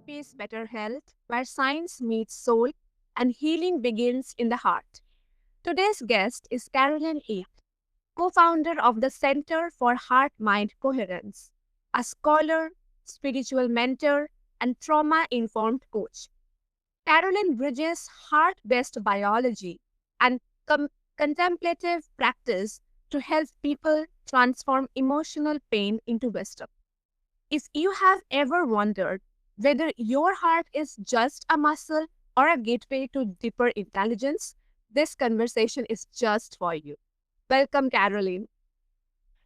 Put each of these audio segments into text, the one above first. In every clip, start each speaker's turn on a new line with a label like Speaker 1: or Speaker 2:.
Speaker 1: peace, better health, where science meets soul and healing begins in the heart. Today's guest is Carolyn Eick, co founder of the Center for Heart Mind Coherence, a scholar, spiritual mentor, and trauma informed coach. Carolyn bridges heart based biology and contemplative practice to help people transform emotional pain into wisdom. If you have ever wondered whether your heart is just a muscle or a gateway to deeper intelligence, this conversation is just for you. Welcome, Caroline.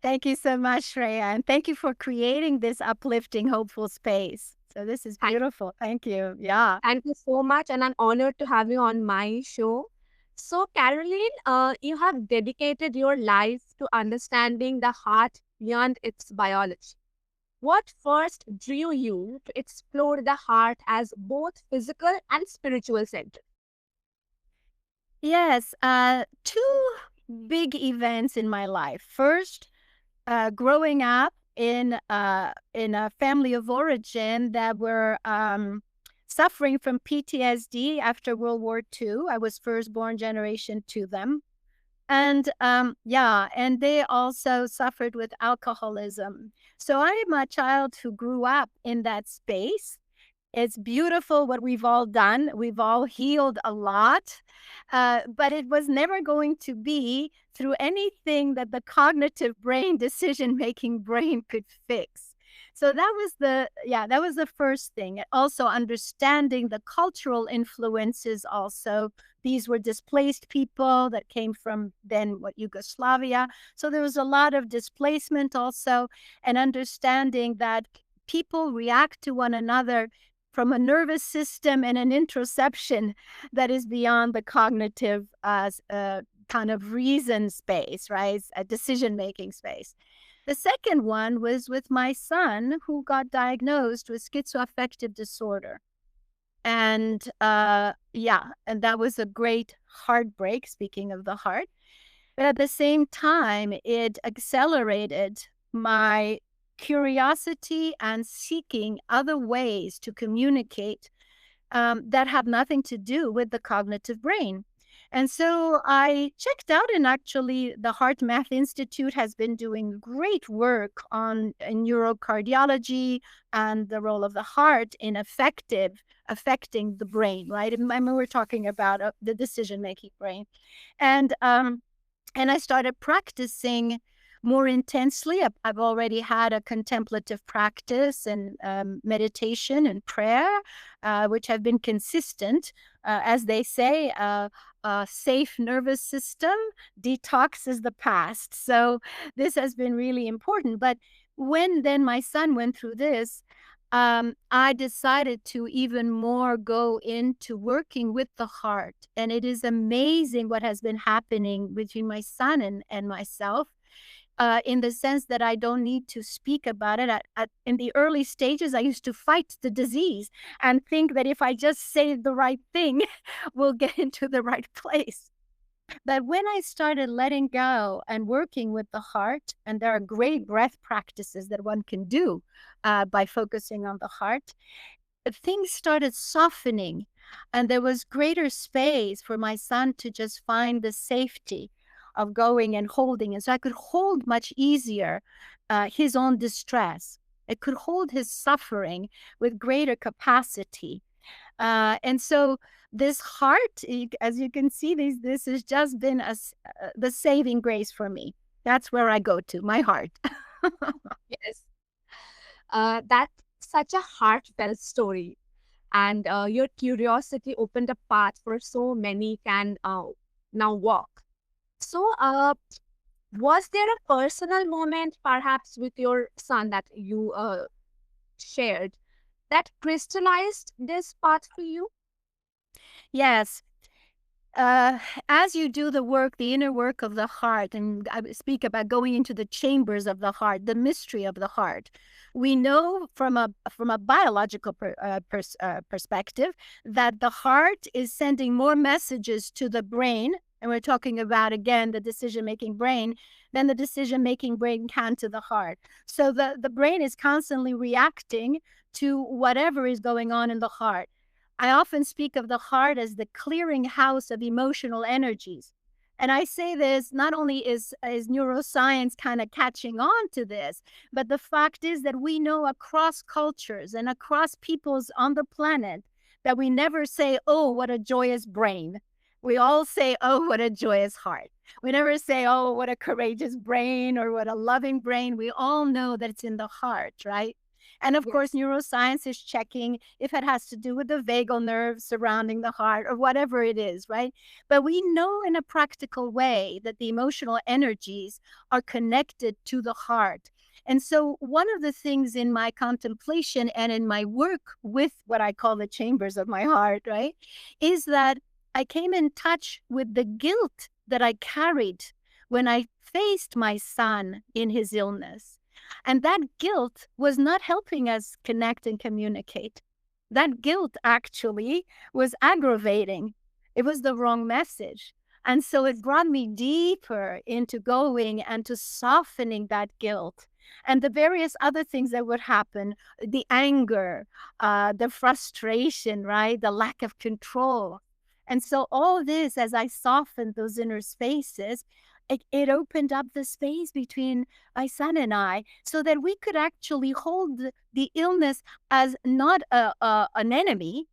Speaker 2: Thank you so much, Shreya, and thank you for creating this uplifting, hopeful space. So this is
Speaker 1: Thank,
Speaker 2: beautiful. Thank you. Yeah.
Speaker 1: thank you so much, and I'm honored to have you on my show. So, Caroline, you have dedicated your life to understanding the heart beyond its biology. What first drew you to explore the heart as both physical and spiritual center?
Speaker 2: Yes. Two big events in my life. First, growing up in a family of origin that were suffering from PTSD after World War II. I was firstborn generation to them. And they also suffered with alcoholism. So I'm a child who grew up in that space. It's beautiful what we've all done. We've all healed a lot, but it was never going to be through anything that the cognitive brain, decision-making brain could fix. So that was the first thing. Also understanding the cultural influences also. These were displaced people that came from then what Yugoslavia. So there was a lot of displacement also, and understanding that people react to one another from a nervous system and an interoception that is beyond the cognitive kind of reason space, right? A decision-making space. The second one was with my son, who got diagnosed with schizoaffective disorder. And and that was a great heartbreak, speaking of the heart. But at the same time, it accelerated my curiosity and seeking other ways to communicate that have nothing to do with the cognitive brain. And so I checked out, and actually, the Heart Math Institute has been doing great work on neurocardiology and the role of the heart in affecting the brain, right? I mean, we're talking about the decision-making brain. And I started practicing more intensely. I've already had a contemplative practice and meditation and prayer, which have been consistent. As they say, a safe nervous system detoxes the past. So this has been really important. But when then my son went through this, I decided to even more go into working with the heart. And it is amazing what has been happening between my son and myself. In the sense that I don't need to speak about it. In the early stages, I used to fight the disease and think that if I just say the right thing, we'll get into the right place. But when I started letting go and working with the heart, and there are great breath practices that one can do by focusing on the heart, things started softening. And there was greater space for my son to just find the safety of going and holding. And so I could hold much easier his own distress. I could hold his suffering with greater capacity. And so this heart, as you can see, this has just been the saving grace for me. That's where I go to, my heart.
Speaker 1: Yes. That's such a heartfelt story. And your curiosity opened a path for so many can now walk. So, was there a personal moment, perhaps with your son, that you shared that crystallized this path for you?
Speaker 2: Yes. Uh, as you do the work, the inner work of the heart, and I speak about going into the chambers of the heart, the mystery of the heart, we know from a biological perspective that the heart is sending more messages to the brain, and we're talking about again the decision-making brain, than the decision-making brain can to the heart. So the brain is constantly reacting to whatever is going on in the heart. I often speak of the heart as the clearinghouse of emotional energies. And I say this not only is neuroscience kind of catching on to this, but the fact is that we know across cultures and across peoples on the planet that we never say, oh, what a joyous brain. We all say, oh, what a joyous heart. We never say, oh, what a courageous brain or what a loving brain. We all know that it's in the heart, right? And of course,
Speaker 1: Yes.
Speaker 2: neuroscience is checking if it has to do with the vagal nerve surrounding the heart or whatever it is, right? But we know in a practical way that the emotional energies are connected to the heart. And so, one of the things in my contemplation and in my work with what I call the chambers of my heart, right, is that I came in touch with the guilt that I carried when I faced my son in his illness. And that guilt was not helping us connect and communicate. That guilt actually was aggravating. It was the wrong message. And so it brought me deeper into going and to softening that guilt and the various other things that would happen, the anger, the frustration, right? The lack of control. And so all this, as I softened those inner spaces, it opened up the space between my son and I so that we could actually hold the illness as not an enemy,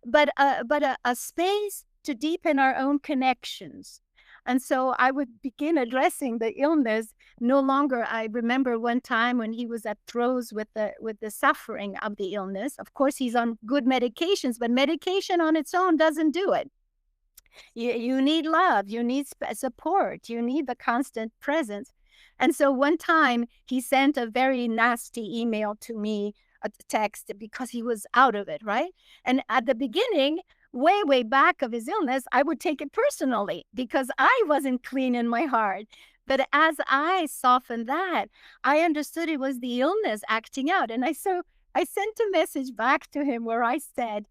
Speaker 2: but a space to deepen our own connections. And so I would begin addressing the illness. No longer, I remember one time when he was at throes with the suffering of the illness. Of course, he's on good medications, but medication on its own doesn't do it. You need love, you need support, you need the constant presence. And so one time he sent a very nasty email to me, a text, because he was out of it, right? And at the beginning, way back of his illness, I would take it personally because I wasn't clean in my heart. But as I softened that, I understood it was the illness acting out. And I sent a message back to him where I said,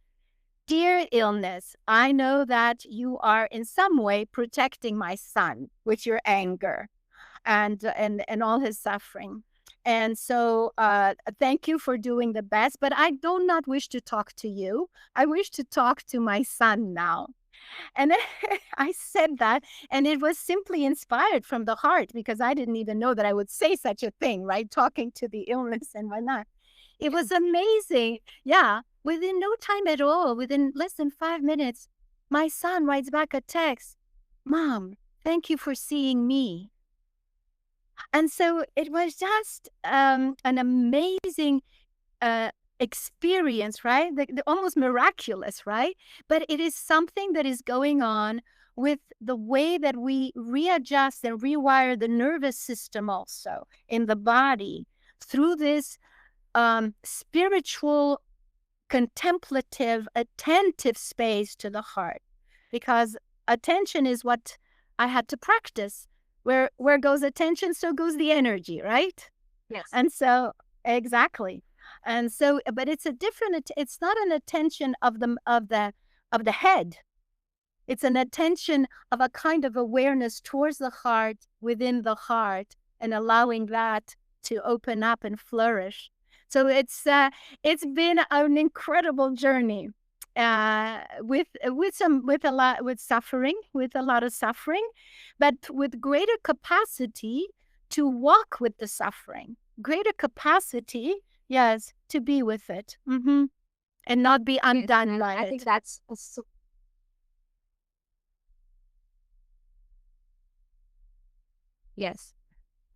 Speaker 2: dear illness, I know that you are in some way protecting my son with your anger and all his suffering. And so thank you for doing the best, but I do not wish to talk to you. I wish to talk to my son now. And I said that, and it was simply inspired from the heart because I didn't even know that I would say such a thing, right? Talking to the illness and whatnot. It was amazing. Yeah. Within no time at all, within less than 5 minutes, my son writes back a text, Mom, thank you for seeing me. And so it was just an amazing experience, right? Almost miraculous, right? But it is something that is going on with the way that we readjust and rewire the nervous system also in the body through this spiritual, contemplative, attentive space to the heart. Because attention is what I had to practice. Where goes attention, so goes the energy, right?
Speaker 1: Yes.
Speaker 2: And so, exactly. And so, but it's a different, it's not an attention of the head. It's an attention of a kind of awareness towards the heart, within the heart, and allowing that to open up and flourish. So it's been an incredible journey with a lot of suffering, but with greater capacity to walk with the suffering, greater capacity, yes, to be with it, and not be undone by
Speaker 1: I
Speaker 2: it.
Speaker 1: think that's yes.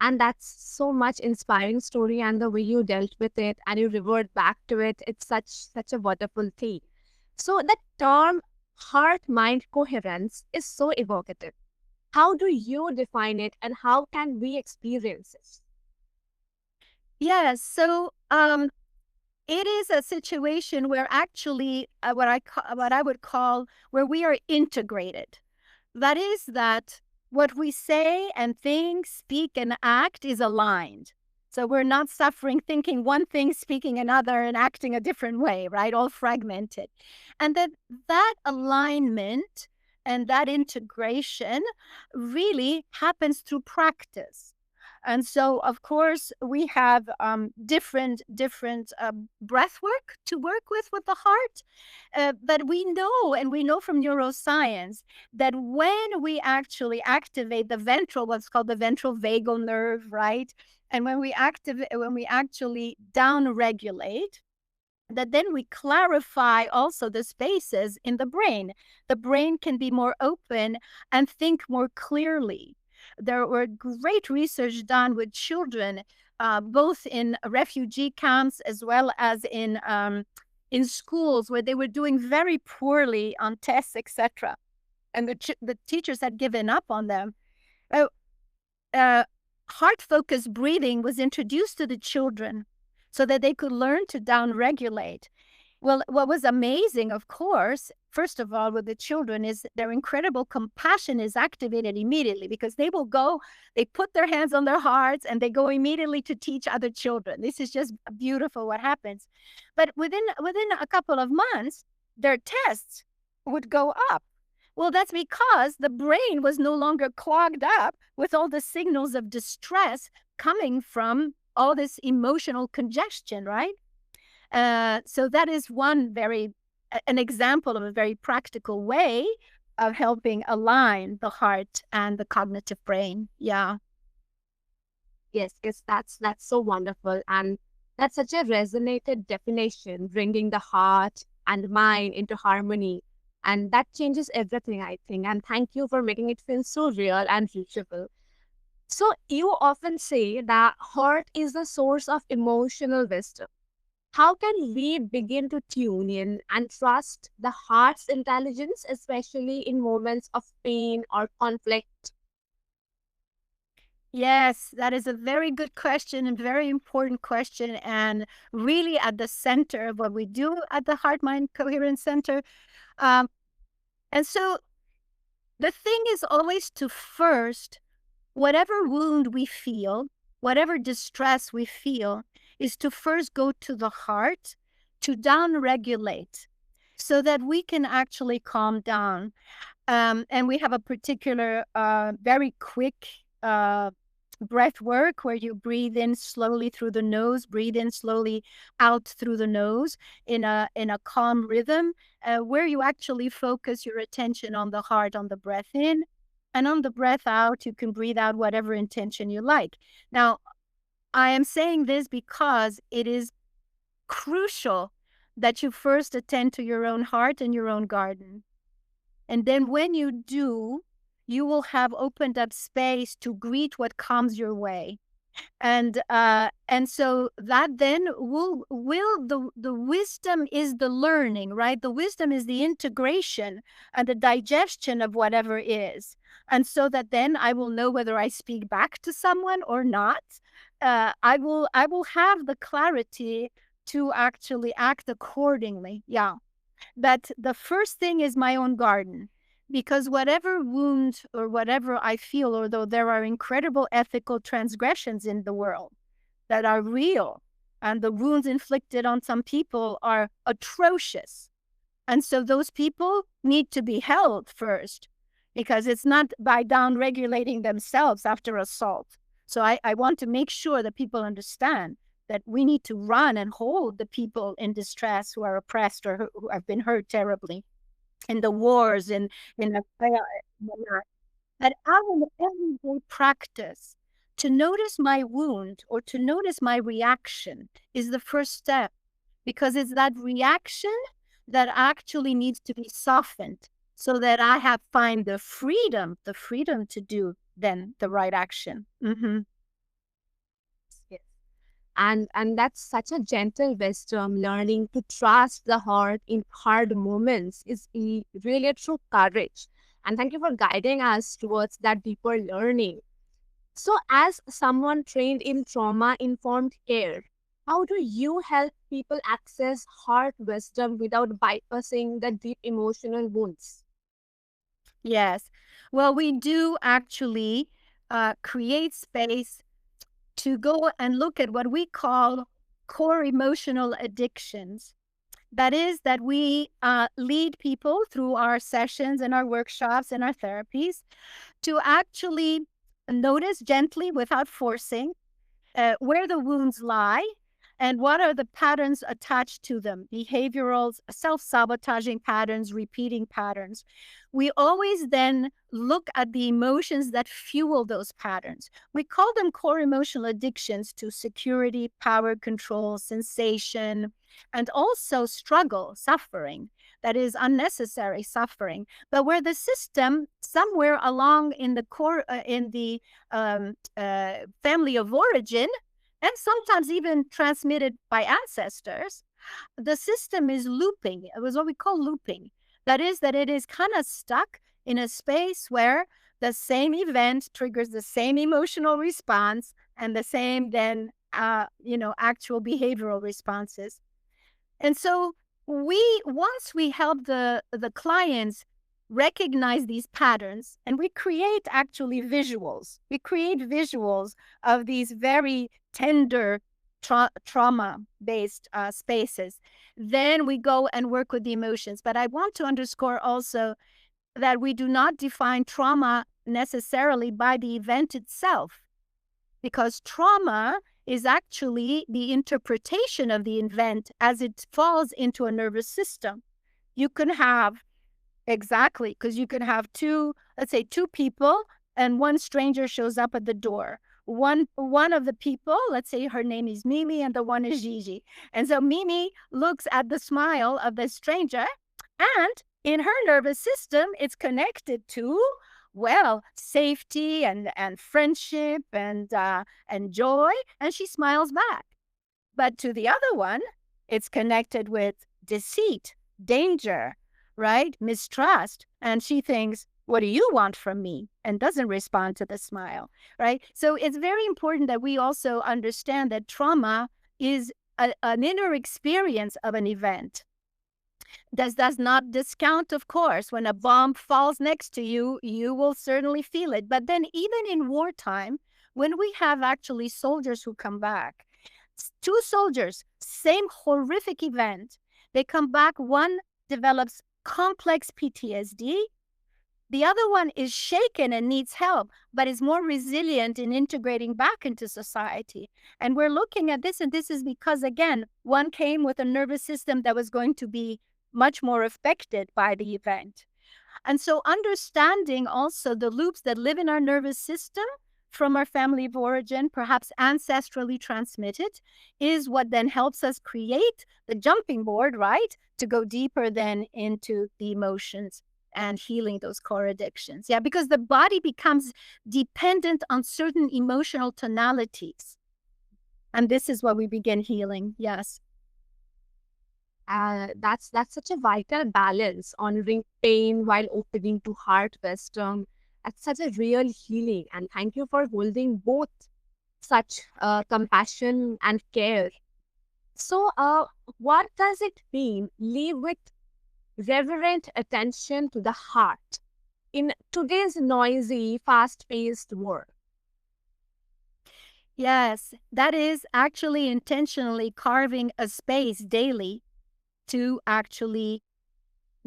Speaker 1: And that's so much inspiring story, and the way you dealt with it and you revert back to it, it's such a wonderful thing. So the term heart mind coherence is so evocative. How do you define it and how can we experience it?
Speaker 2: Yes, so it is a situation where actually what I would call where we are integrated. That is that what we say and think, speak, and act is aligned. So we're not suffering thinking one thing, speaking another, and acting a different way, right? All fragmented. And that alignment and that integration really happens through practice. And so, of course, we have different breath work to work with the heart. But we know from neuroscience that when we actually activate the ventral, what's called the ventral vagal nerve, right? And when we actually down-regulate, that then we clarify also the spaces in the brain. The brain can be more open and think more clearly. There were great research done with children, both in refugee camps as well as in schools where they were doing very poorly on tests, etc. And the teachers had given up on them. Uh, Heart-focused breathing was introduced to the children so that they could learn to down-regulate. Well, what was amazing, of course, first of all, with the children is their incredible compassion is activated immediately because they put their hands on their hearts and they go immediately to teach other children. This is just beautiful what happens. But within a couple of months, their tests would go up. Well, that's because the brain was no longer clogged up with all the signals of distress coming from all this emotional congestion, right? So that is an example of a very practical way of helping align the heart and the cognitive brain. Yeah.
Speaker 1: Yes, that's so wonderful. And that's such a resonated definition, bringing the heart and mind into harmony. And that changes everything, I think. And thank you for making it feel so real and reachable. So you often say that heart is the source of emotional wisdom. How can we begin to tune in and trust the heart's intelligence, especially in moments of pain or conflict?
Speaker 2: Yes, that is a very good question and very important question, and really at the center of what we do at the Heart Mind Coherence Center. Um, and so the thing is always to first, whatever wound we feel, whatever distress we feel, is to first go to the heart to down-regulate so that we can actually calm down. And we have a particular, very quick breath work where you breathe in slowly through the nose, breathe in slowly out through the nose in a calm rhythm, where you actually focus your attention on the heart, on the breath in, and on the breath out. You can breathe out whatever intention you like. Now, I am saying this because it is crucial that you first attend to your own heart and your own garden. And then when you do, you will have opened up space to greet what comes your way. And so that then will the wisdom is the learning, right? The wisdom is the integration and the digestion of whatever is. And so that then I will know whether I speak back to someone or not. I will have the clarity to actually act accordingly. Yeah. But the first thing is my own garden. Because whatever wound or whatever I feel, although there are incredible ethical transgressions in the world that are real, and the wounds inflicted on some people are atrocious. And so those people need to be held first, because it's not by down-regulating themselves after assault. So I want to make sure that people understand that we need to run and hold the people in distress who are oppressed or who have been hurt terribly in the wars, in the whatnot. That out of the everyday practice, to notice my wound or to notice my reaction is the first step, because it's that reaction that actually needs to be softened so that I find the freedom to do then the right action. Mm-hmm.
Speaker 1: Yes. And that's such a gentle wisdom. Learning to trust the heart in hard moments is really a true courage. And thank you for guiding us towards that deeper learning. So, as someone trained in trauma informed care, how do you help people access heart wisdom without bypassing the deep emotional wounds?
Speaker 2: Yes. Well, we do actually create space to go and look at what we call core emotional addictions. That is, that we lead people through our sessions and our workshops and our therapies to actually Notice gently without forcing where the wounds lie and what are the patterns attached to them, behavioral, self-sabotaging patterns, repeating patterns. We always then look at the emotions that fuel those patterns. We call them core emotional addictions to security, power, control, sensation, and also struggle, suffering. That is unnecessary suffering, but where the system somewhere along in the core, in the family of origin, and sometimes even transmitted by ancestors, the system is looping. It was what we call looping. That is, that it is kind of stuck in a space where the same event triggers the same emotional response and the same then, actual behavioral responses. And so once we help the clients recognize these patterns, and we create actually visuals. We create visuals of these very tender trauma-based spaces. Then we go and work with the emotions. But I want to underscore also that we do not define trauma necessarily by the event itself, because trauma is actually the interpretation of the event as it falls into a nervous system. You can have, exactly, because you can have let's say two people, and one stranger shows up at the door. One of the people, let's say her name is Mimi and the one is Gigi. And so Mimi looks at the smile of the stranger, and in her nervous system, it's connected to, well, safety and friendship and joy, and she smiles back. But to the other one, it's connected with deceit, danger, right? Mistrust. And she thinks, what do you want from me? And doesn't respond to the smile, right? So it's very important that we also understand that trauma is an inner experience of an event. This does not discount, of course, when a bomb falls next to you, you will certainly feel it. But then even in wartime, when we have actually soldiers who come back, two soldiers, same horrific event, they come back, one develops complex PTSD, the other one is shaken and needs help, but is more resilient in integrating back into society. And we're looking at this, and this is because, again, one came with a nervous system that was going to be much more affected by the event. And so understanding also the loops that live in our nervous system from our family of origin, perhaps ancestrally transmitted, is what then helps us create the jumping board, right? To go deeper then into the emotions and healing those core addictions. Yeah, because the body becomes dependent on certain emotional tonalities. And this is what we begin healing. Yes.
Speaker 1: That's such a vital balance, honoring pain while opening to heart wisdom. That's such a real healing. And thank you for holding both such compassion and care. So, what does it mean? Live with reverent attention to the heart in today's noisy, fast-paced world.
Speaker 2: Yes, that is actually intentionally carving a space daily to actually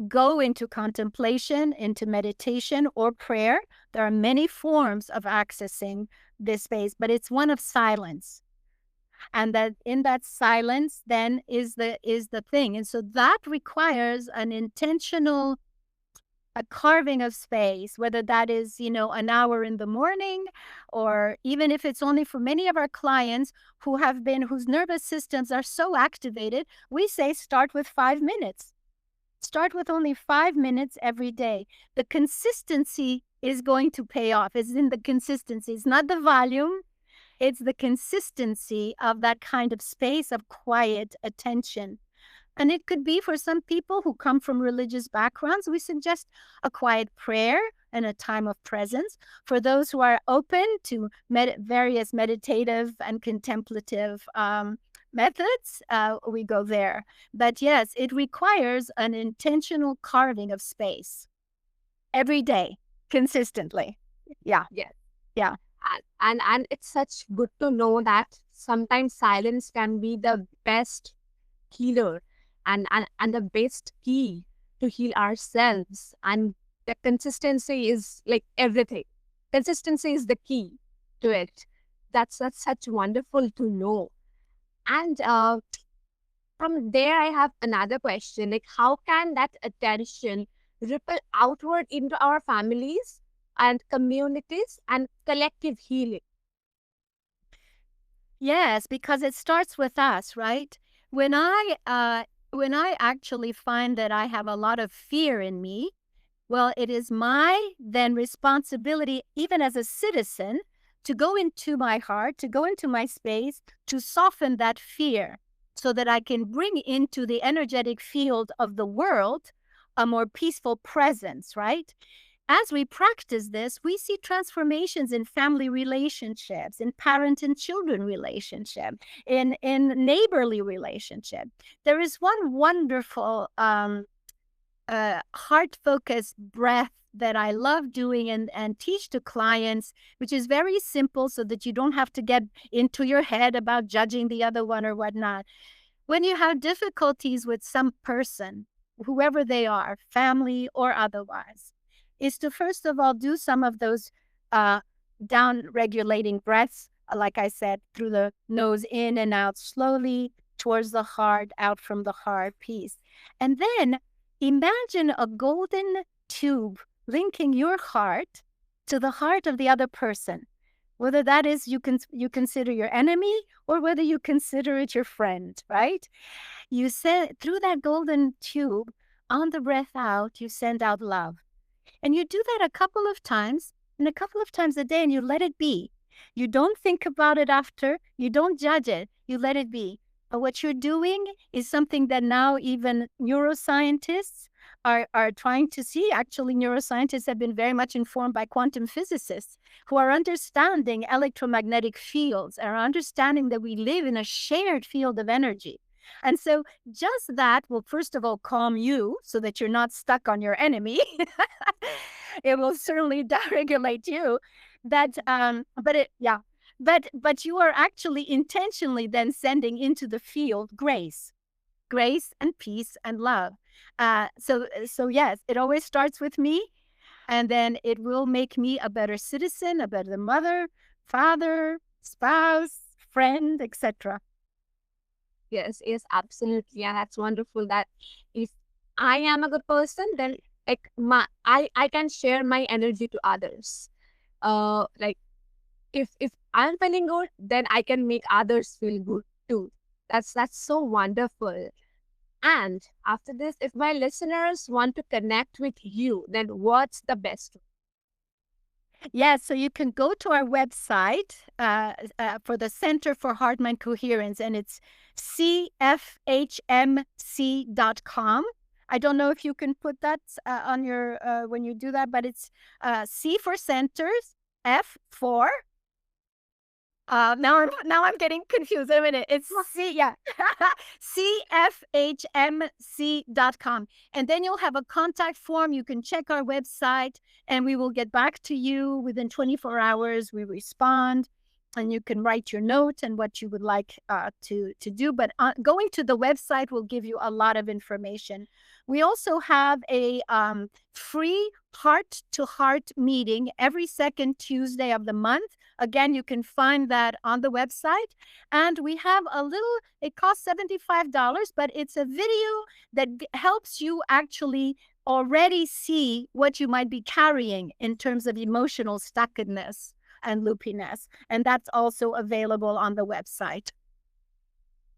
Speaker 2: go into contemplation, into meditation or prayer. There are many forms of accessing this space, but it's one of silence. And that in that silence then is the thing. And so that requires an intentional a carving of space, whether that is, an hour in the morning, or even if it's only for many of our clients whose nervous systems are so activated, we say start with 5 minutes. Start with only 5 minutes every day. The consistency is going to pay off. It's in the consistency. It's not the volume. It's the consistency of that kind of space of quiet attention. And it could be for some people who come from religious backgrounds, we suggest a quiet prayer and a time of presence. For those who are open to various meditative and contemplative methods, we go there. But yes, it requires an intentional carving of space every day, consistently. Yeah.
Speaker 1: Yes.
Speaker 2: Yeah.
Speaker 1: And it's such good to know that sometimes silence can be the best healer and the best key to heal ourselves. And the consistency is like everything. Consistency is the key to it. That's such wonderful to know. And from there, I have another question. Like, how can that attention ripple outward into our families and communities and collective healing?
Speaker 2: Yes, because it starts with us, right? When I actually find that I have a lot of fear in me, well, it is my then responsibility, even as a citizen, to go into my heart, to go into my space, to soften that fear so that I can bring into the energetic field of the world a more peaceful presence, right? As we practice this, we see transformations in family relationships, in parent and children relationship, in neighborly relationship. There is one wonderful heart-focused breath that I love doing and teach to clients, which is very simple so that you don't have to get into your head about judging the other one or whatnot. When you have difficulties with some person, whoever they are, family or otherwise, is to first of all do some of those uh, down regulating breaths, like I said, through the nose in and out slowly towards the heart, out from the heart, peace. And then imagine a golden tube linking your heart to the heart of the other person, whether that is you consider your enemy or whether you consider it your friend, right? You send through that golden tube on the breath out, you send out love. And you do that a couple of times and a couple of times a day and you let it be. You don't think about it after, you don't judge it, you let it be. But what you're doing is something that now even neuroscientists are trying to see. Actually, neuroscientists have been very much informed by quantum physicists who are understanding electromagnetic fields, are understanding that we live in a shared field of energy. And so just that will first of all calm you so that you're not stuck on your enemy. It will certainly downregulate you. But it yeah. But you are actually intentionally then sending into the field grace and peace and love. So yes, it always starts with me, and then it will make me a better citizen, a better mother, father, spouse, friend, etc.
Speaker 1: Yes, yes, absolutely. And that's wonderful that if I am a good person, then like I can share my energy to others. Like if I'm feeling good, then I can make others feel good too. That's so wonderful. And after this, if my listeners want to connect with you, then what's the best way?
Speaker 2: Yeah, so you can go to our website for the Center for Heart Mind Coherence, and it's cfhmc.com. I don't know if you can put that on your when you do that, but it's C for centers, F for now I'm getting confused. A minute. It's cfhmc.com. And then you'll have a contact form. You can check our website and we will get back to you within 24 hours. We respond and you can write your note and what you would like to do. But going to the website will give you a lot of information. We also have a free heart-to-heart meeting every second Tuesday of the month. Again, you can find that on the website. And we have it costs $75, but it's a video that helps you actually already see what you might be carrying in terms of emotional stuckedness and loopiness. And that's also available on the website.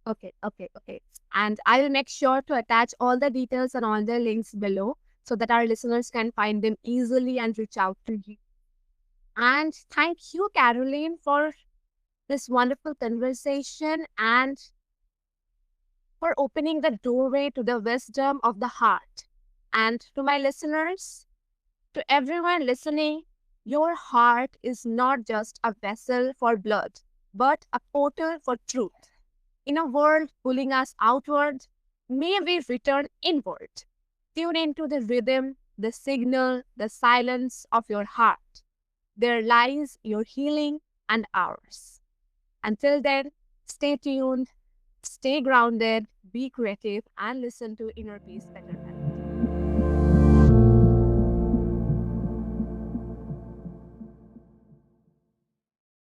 Speaker 1: Okay, okay, okay. And I will make sure to attach all the details and all the links below so that our listeners can find them easily and reach out to you. And thank you, Caroline, for this wonderful conversation and for opening the doorway to the wisdom of the heart. And to my listeners, to everyone listening, your heart is not just a vessel for blood, but a portal for truth. In a world pulling us outward, may we return inward. Tune into the rhythm, the signal, the silence of your heart. There lies your healing and ours. Until then, stay tuned, stay grounded, be creative, and listen to inner peace better.